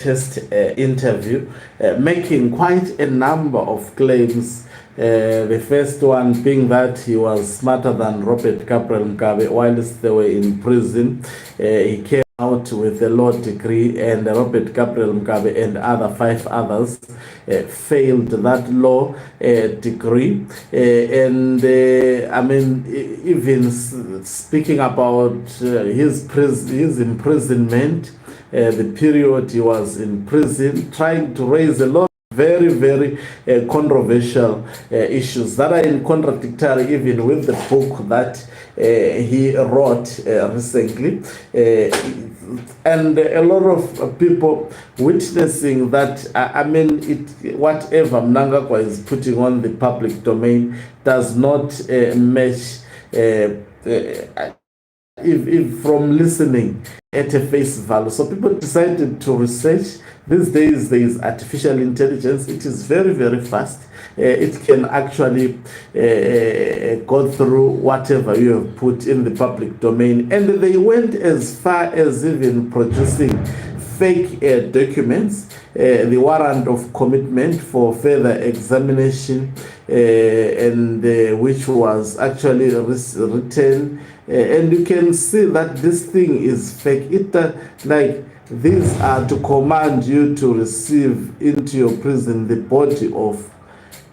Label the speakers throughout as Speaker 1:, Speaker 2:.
Speaker 1: latest interview, making quite a number of claims. The first one being that he was smarter than Robert Gabriel Mugabe whilst they were in prison. He came out with a law degree, and Robert Gabriel Mugabe and other 5 others failed that law degree. I mean, even speaking about his imprisonment, the period he was in prison, trying to raise a lot of very controversial issues that are in contradictory even with the book that he wrote recently, and a lot of people witnessing that. I mean, whatever Mnangagwa is putting on the public domain does not match if from listening at a face value. So people decided to research. These days there is artificial intelligence. It is very fast. It can actually go through whatever you have put in the public domain, and they went as far as even producing fake documents, the warrant of commitment for further examination, and which was actually written, and you can see that this thing is fake. Like, these are to command you to receive into your prison the body of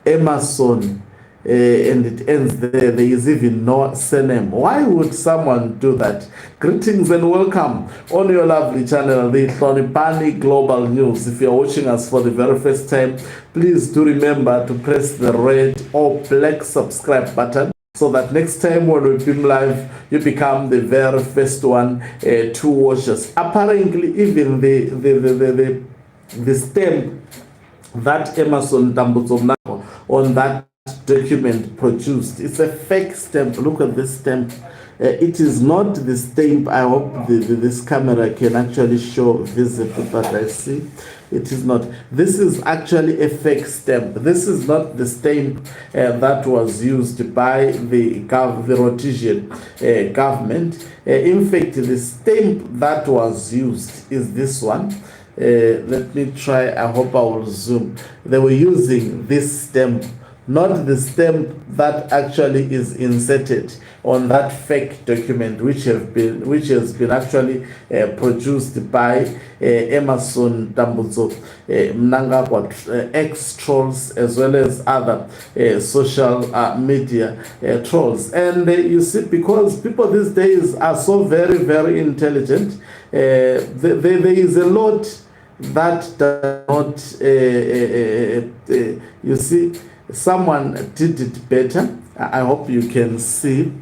Speaker 1: Emerson, and it ends there. There is even no surname. Why would someone do that? Greetings and welcome on your lovely channel, the Hlonipani Global News. If you're watching us for the very first time, please do remember to press the red or black subscribe button, so that next time when we film live, you become the very first one to watch us. Apparently, even the stamp that Emerson Tambuzomnako on that document produced, it's a fake stamp. Look at this stamp. It is not the stamp. I hope this camera can actually show visible, but I see it is not. This is actually a fake stamp. This is not the stamp that was used by the Rhodesian government. In fact, the stamp that was used is this one. Let me try. I hope I will zoom. They were using this stamp, not the stamp that actually is inserted on that fake document, which has been actually produced by Emerson Tambuzo Mnangagwa ex-trolls, as well as other social media trolls. And you see, because people these days are so very intelligent, there is a lot that does not, you see, someone did it better. I hope you can see.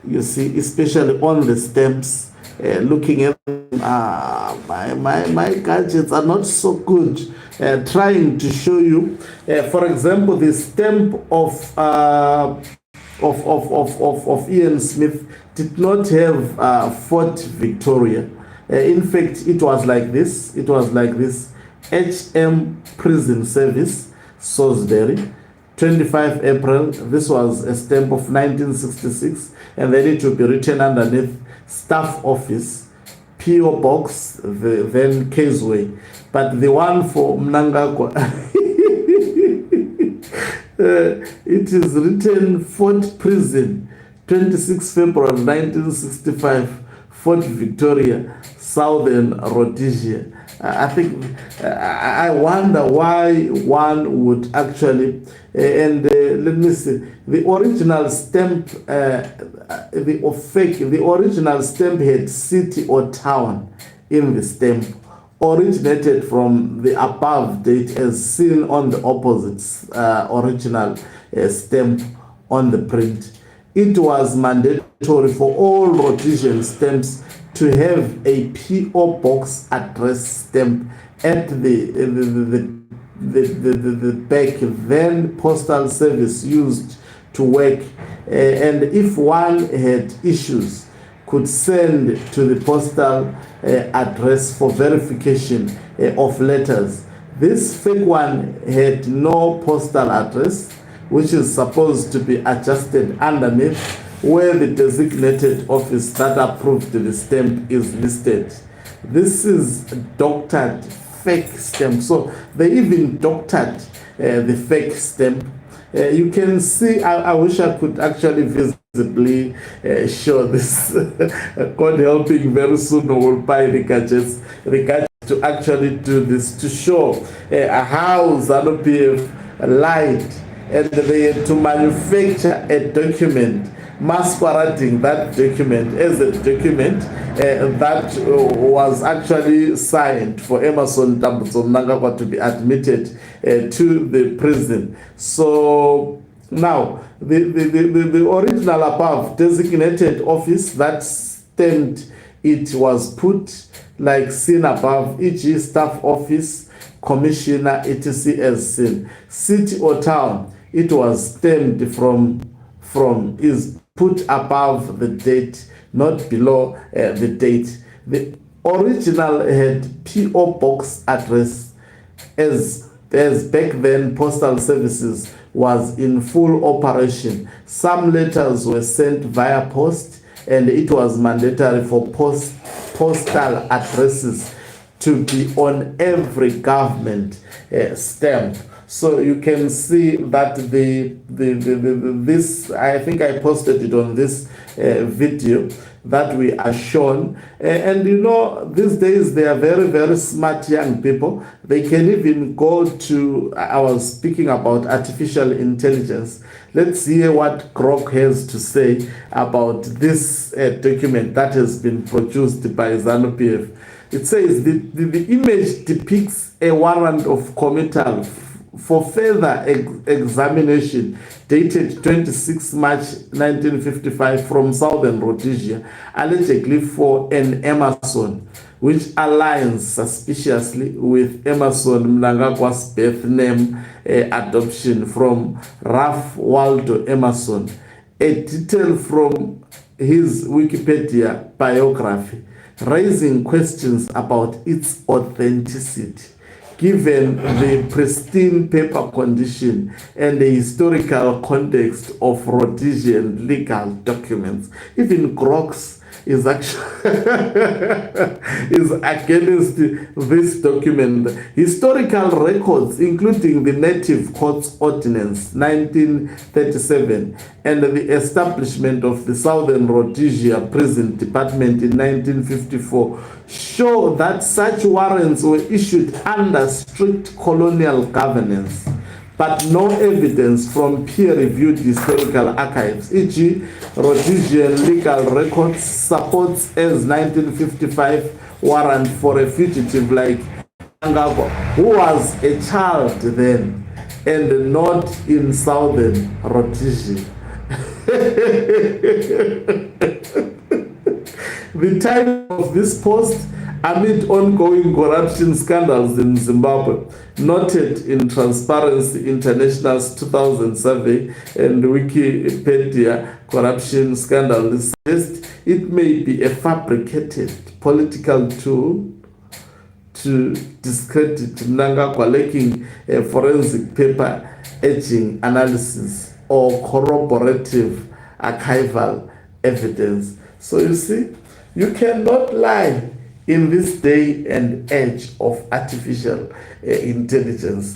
Speaker 1: You see, especially on the stamps, looking at my gadgets are not so good. Trying to show you, for example, the stamp of Ian Smith did not have Fort Victoria. In fact, it was like this. It was like this: HM Prison Service, Salisbury, 25 April. This was a stamp of 1966, and then it will be written underneath Staff Office, PO Box, then Caseway. But the one for Mnangagwa, it is written Fort Prison, 26 February 1965, Fort Victoria, Southern Rhodesia. I think I wonder why one would actually, and let me see, the original stamp, the original stamp had city or town in the stamp, originated from the above date as seen on the opposite original stamp on the print. It was mandatory for all Rhodesian stamps to have a PO box address stamp at the back. Then postal service used to work, and if one had issues, could send to the postal address for verification of letters. This fake one had no postal address, which is supposed to be adjusted underneath where the designated office that approved the stamp is listed. This is doctored fake stamp. So they even doctored the fake stamp. You can see, I wish I could actually visibly show this. God helping, very soon we will buy the gadgets to actually do this, to show how ZANU PF lied, and they had to manufacture a document masquerading that document as a document that was actually signed for Emerson Mnangagwa to be admitted to the prison. So now the original above designated office that stamped it was put like seen above, e.g. staff office, commissioner, etc. as seen. City or town, it was stamped from is put above the date, not below the date. The original had P.O. box address as back then postal services was in full operation. Some letters were sent via post, and it was mandatory for postal addresses to be on every government stamp. So you can see that this, I think I posted it on this video that we are shown. And you know, these days they are very, very smart young people. They can even go to, I was speaking about artificial intelligence. Let's hear what Grok has to say about this document that has been produced by ZANU PF. It says the image depicts a warrant of committal for further examination dated 26 March 1955 from Southern Rhodesia, allegedly for an Emerson, which aligns suspiciously with Emerson Mnangagwa's birth name adoption from Ralph Waldo Emerson. A detail from his Wikipedia biography, raising questions about its authenticity, given the pristine paper condition and the historical context of Rhodesian legal documents. Even Grox is actually is against this document. Historical records, including the Native Courts Ordinance 1937 and the establishment of the Southern Rhodesia Prison Department in 1954, show that such warrants were issued under strict colonial governance, but no evidence from peer-reviewed historical archives, e.g. Rhodesian legal records, supports as 1955 warrant for a fugitive like Mnangagwa, who was a child then and not in Southern Rhodesia. The title of this post, amid ongoing corruption scandals in Zimbabwe, noted in Transparency International's 2000 survey and Wikipedia corruption scandal, suggests it may be a fabricated political tool to discredit Mnangagwa, lacking a forensic paper etching analysis or corroborative archival evidence. So you see, you cannot lie in this day and age of artificial intelligence.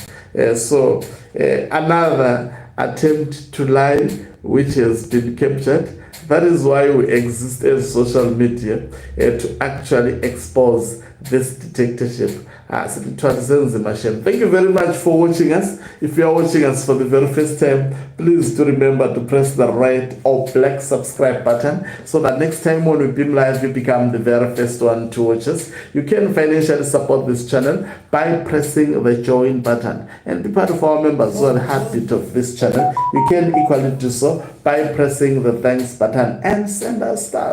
Speaker 1: Another attempt to lie which has been captured. That is why we exist as social media, to actually expose this dictatorship. Thank you very much for watching us. If you are watching us for the very first time, please do remember to press the red or black subscribe button so that next time when we beam live, you become the very first one to watch us. You can financially support this channel by pressing the join button and be part of our members who are the heartbeat of this channel. You can equally do so by pressing the thanks button and send us stars.